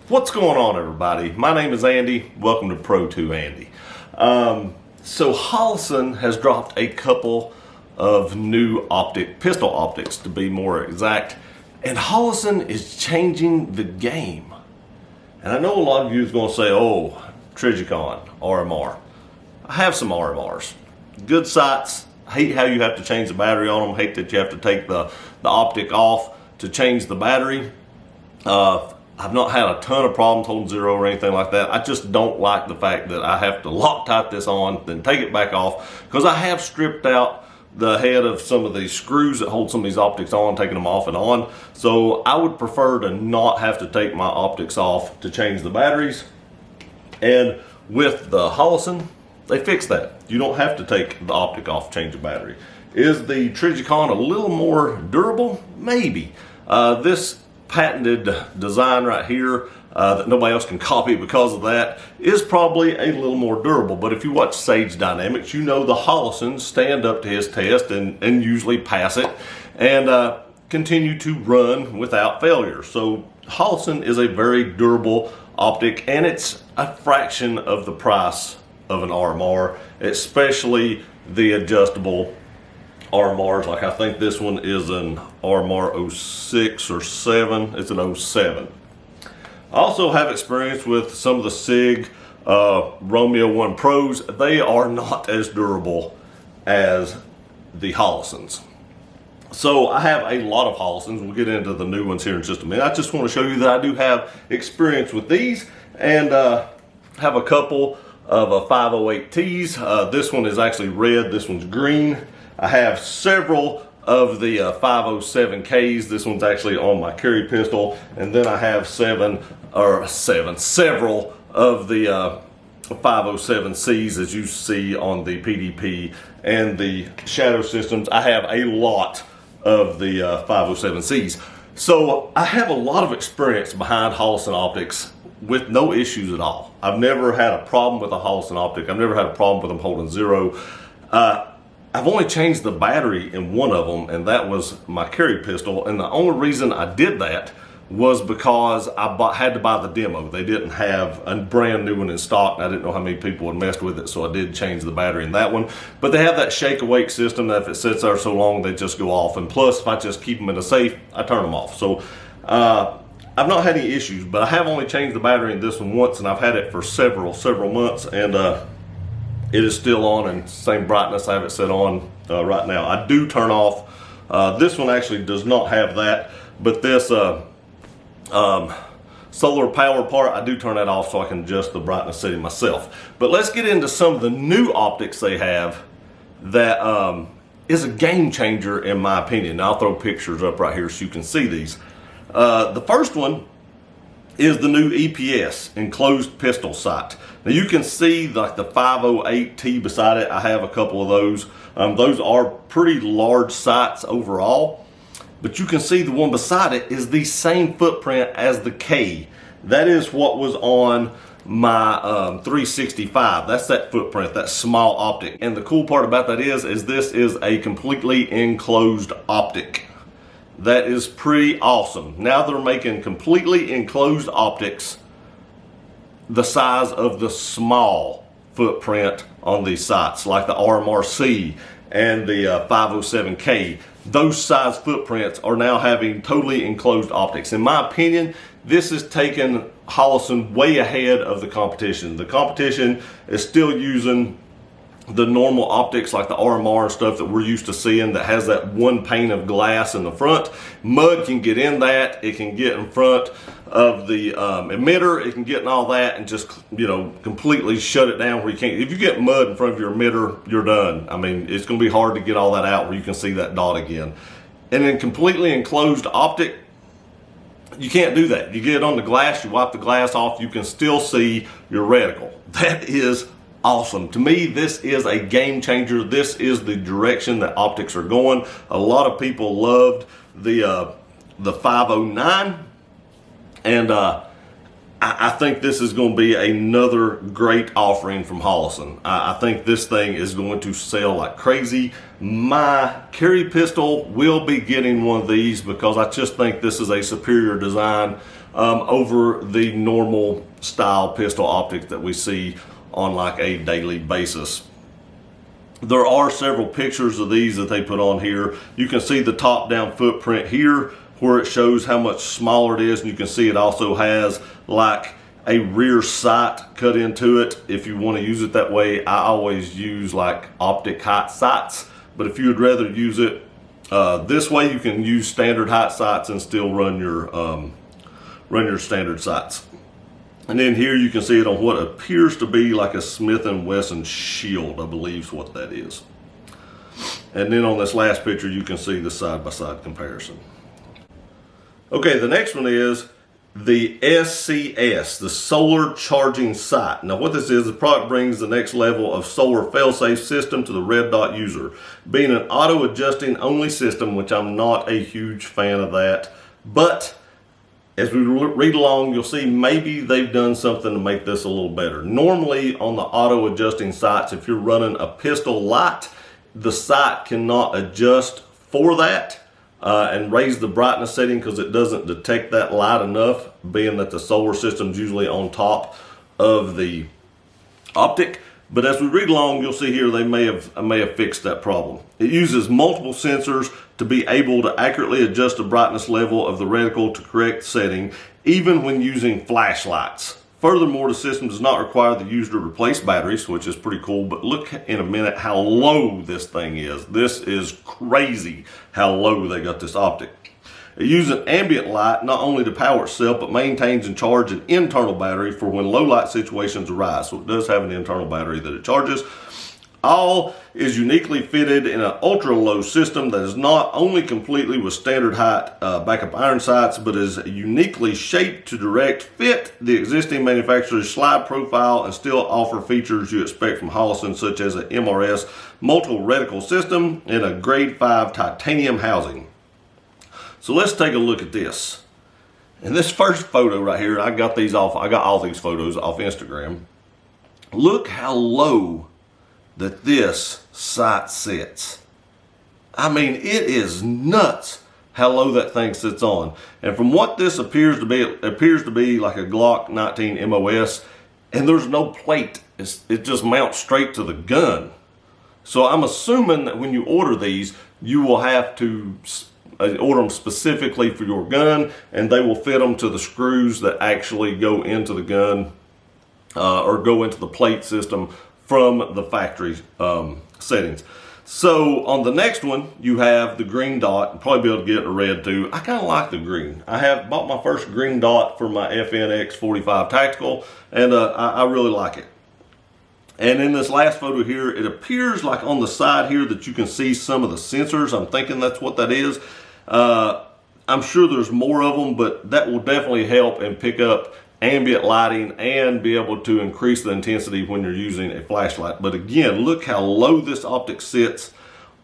What's going on, everybody? My name is Andy. Welcome to Pro2 Andy. So Holosun has dropped a couple of new pistol optics, to be more exact, and Holosun is changing the game. And I know a lot of you is going to say, "Oh, Trijicon RMR." I have some RMRs, good sights. Hate how you have to change the battery on them. Hate that you have to take the optic off to change the battery. I've not had a ton of problems holding zero or anything like that. I just don't like the fact that I have to Loctite this on, then take it back off, because I have stripped out the head of some of these screws that hold some of these optics on, taking them off and on. So I would prefer to not have to take my optics off to change the batteries. And with the Holosun, they fixed that. You don't have to take the optic off to change the battery. Is the Trijicon a little more durable? Maybe. This patented design right here that nobody else can copy because of that is probably a little more durable. But if you watch Sage Dynamics, you know the Holosuns stand up to his test and usually pass it and continue to run without failure. So Holosun is a very durable optic, and it's a fraction of the price of an RMR, especially the adjustable RMRs. Like, I think this one is an RMR 06 or 7. It's an 07. I also have experience with some of the SIG Romeo 1 Pros. They are not as durable as the Holosuns. So I have a lot of Holosuns. We'll get into the new ones here in just a minute. I just want to show you that I do have experience with these, and have a couple of 508Ts. This one is actually red, this one's green. I have several of the 507Ks. This one's actually on my carry pistol, and then I have several of the 507Cs, as you see on the PDP and the Shadow Systems. I have a lot of the 507Cs. So I have a lot of experience behind Holosun optics with no issues at all. I've never had a problem with a Holosun optic. I've never had a problem with them holding zero. I've only changed the battery in one of them, and that was my carry pistol. And the only reason I did that was because I had to buy the demo. They didn't have a brand new one in stock, and I didn't know how many people had messed with it, so I did change the battery in that one. But they have that shake awake system that if it sits there so long, they just go off. And plus, if I just keep them in a safe, I turn them off. So I've not had any issues, but I have only changed the battery in this one once, and I've had it for several months, and it is still on and same brightness I have it set on right now. I do turn off, this one actually does not have that, but this solar power part, I do turn that off so I can adjust the brightness setting myself. But let's get into some of the new optics they have that is a game changer in my opinion. Now, I'll throw pictures up right here so you can see these. The first one is the new EPS Enclosed pistol sight. Now you can see like the 508T beside it. I have a couple of those. Those are pretty large sights overall, but you can see the one beside it is the same footprint as the K. That is what was on my 365. That's that footprint, that small optic. And the cool part about that is this is a completely enclosed optic. That is pretty awesome. Now they're making completely enclosed optics the size of the small footprint on these sights, like the RMRC and the 507K. Those size footprints are now having totally enclosed optics. In my opinion, this has taken Holosun way ahead of the competition. The competition is still using the normal optics like the RMR and stuff that we're used to seeing that has that one pane of glass in the front. Mud can get in that, it can get in front of the emitter, it can get in all that and just, you know, completely shut it down where you can't. If you get mud in front of your emitter, you're done. I mean, it's going to be hard to get all that out where you can see that dot again. And then completely enclosed optic, you can't do that. You get it on the glass, you wipe the glass off, you can still see your reticle. That is awesome. To me, this is a game changer. This is the direction that optics are going. A lot of people loved the 509, and I think this is going to be another great offering from Holosun. I think this thing is going to sell like crazy. My carry pistol will be getting one of these because I just think this is a superior design over the normal style pistol optics that we see on like a daily basis. There are several pictures of these that they put on here. You can see the top down footprint here where it shows how much smaller it is, and you can see it also has like a rear sight cut into it. If you want to use it that way, I always use like optic height sights, but if you would rather use it this way, you can use standard height sights and still run your standard sights. And then here you can see it on what appears to be like a Smith & Wesson shield, I believe is what that is. And then on this last picture, you can see the side-by-side comparison. Okay, the next one is the SCS, the solar charging sight. Now what this is, the product brings the next level of solar fail-safe system to the red dot user. Being an auto-adjusting only system, which I'm not a huge fan of that, but as we read along, you'll see maybe they've done something to make this a little better. Normally on the auto-adjusting sights, if you're running a pistol light, the sight cannot adjust for that and raise the brightness setting because it doesn't detect that light enough, being that the solar system's usually on top of the optic. But as we read along, you'll see here they may have fixed that problem. It uses multiple sensors to be able to accurately adjust the brightness level of the reticle to correct setting, even when using flashlights. Furthermore, the system does not require the user to replace batteries, which is pretty cool, but look in a minute how low this thing is. This is crazy how low they got this optic. It uses ambient light not only to power itself, but maintains and charges an internal battery for when low light situations arise. So it does have an internal battery that it charges. All is uniquely fitted in an ultra low system that is not only completely with standard height backup iron sights, but is uniquely shaped to direct fit the existing manufacturer's slide profile and still offer features you expect from Holosun, such as an MRS multiple reticle system and a grade 5 titanium housing. So let's take a look at this. In this first photo right here, I got all these photos off Instagram. Look how low that this sight sits. I mean, it is nuts how low that thing sits on. And from what this appears to be, it appears to be like a Glock 19 MOS, and there's no plate. It just mounts straight to the gun. So I'm assuming that when you order these, you will have to order them specifically for your gun, and they will fit them to the screws that actually go into the gun or go into the plate system from the factory settings. So on the next one, you have the green dot. You'll probably be able to get a red too. I kind of like the green. I have bought my first green dot for my FNX 45 Tactical, and I really like it. And in this last photo here, it appears like on the side here that you can see some of the sensors. I'm thinking that's what that is. I'm sure there's more of them, but that will definitely help and pick up ambient lighting and be able to increase the intensity when you're using a flashlight. But again, look how low this optic sits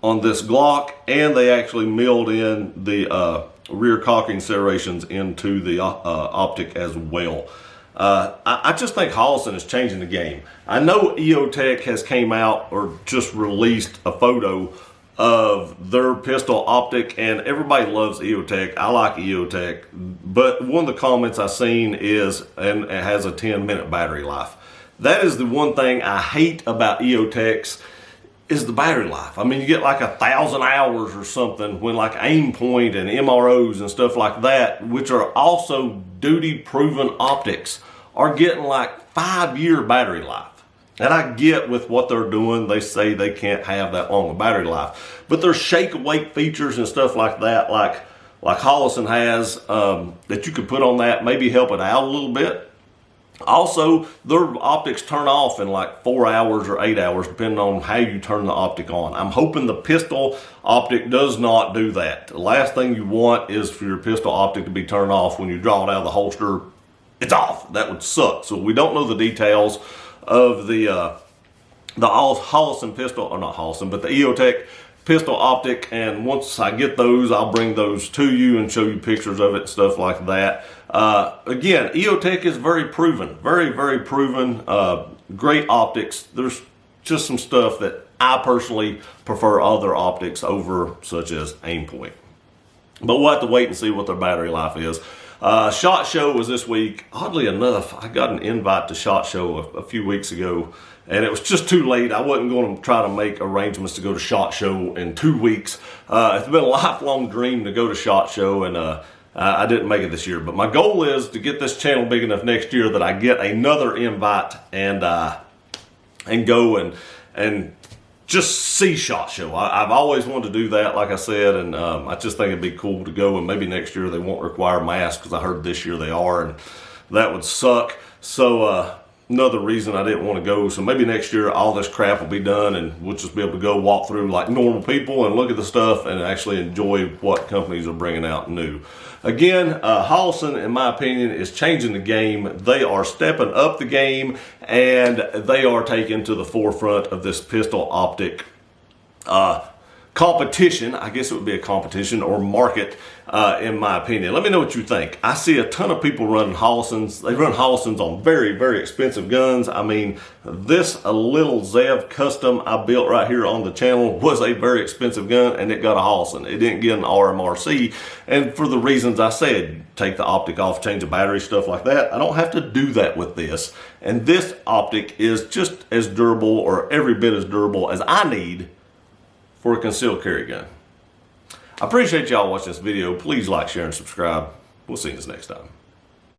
on this Glock, and they actually milled in the rear cocking serrations into the optic as well. I just think Holosun is changing the game. I know EOTech has came out or just released a photo of their pistol optic, and everybody loves EOTech. I like EOTech, but one of the comments I've seen is, and it has a 10-minute battery life. That is the one thing I hate about EOTechs, is the battery life. I mean, you get like 1,000 hours or something when like aim point and MROs and stuff like that, which are also duty proven optics, are getting like 5-year battery life. And I get with what they're doing, they say they can't have that long a battery life. But there's shake awake features and stuff like that, like Holosun has, that you could put on that, maybe help it out a little bit. Also, their optics turn off in like 4 hours or 8 hours, depending on how you turn the optic on. I'm hoping the pistol optic does not do that. The last thing you want is for your pistol optic to be turned off when you draw it out of the holster. It's off. That would suck. So we don't know the details of the Holosun pistol, or not Holosun, but the EOTech pistol optic, and once I get those, I'll bring those to you and show you pictures of it and stuff like that. Again, EOTech is very proven, very proven, great optics. There's just some stuff that I personally prefer other optics over, such as Aimpoint. But we'll have to wait and see what their battery life is. SHOT Show was this week. Oddly enough, I got an invite to SHOT Show a few weeks ago, and it was just too late. I wasn't going to try to make arrangements to go to SHOT Show in 2 weeks. It's been a lifelong dream to go to SHOT Show, and I didn't make it this year. But my goal is to get this channel big enough next year that I get another invite and go and just see SHOT Show. I've always wanted to do that, like I said, and I just think it'd be cool to go, and maybe next year they won't require masks, because I heard this year they are, and that would suck. So another reason I didn't want to go. So maybe next year all this crap will be done, and we'll just be able to go walk through like normal people and look at the stuff and actually enjoy what companies are bringing out new. Again, Holosun, in my opinion, is changing the game. They are stepping up the game, and they are taking to the forefront of this pistol optic competition. I guess it would be a competition or market, in my opinion. Let me know what you think. I see a ton of people running Holosuns. They run Holosuns on very expensive guns. I mean, this little Zev custom I built right here on the channel was a very expensive gun, and it got a Holosun. It didn't get an RMRC, and for the reasons I said, take the optic off, change the battery, stuff like that. I don't have to do that with this, and this optic is just as durable, or every bit as durable as I need for a concealed carry gun. I appreciate y'all watching this video. Please like, share, and subscribe. We'll see you next time.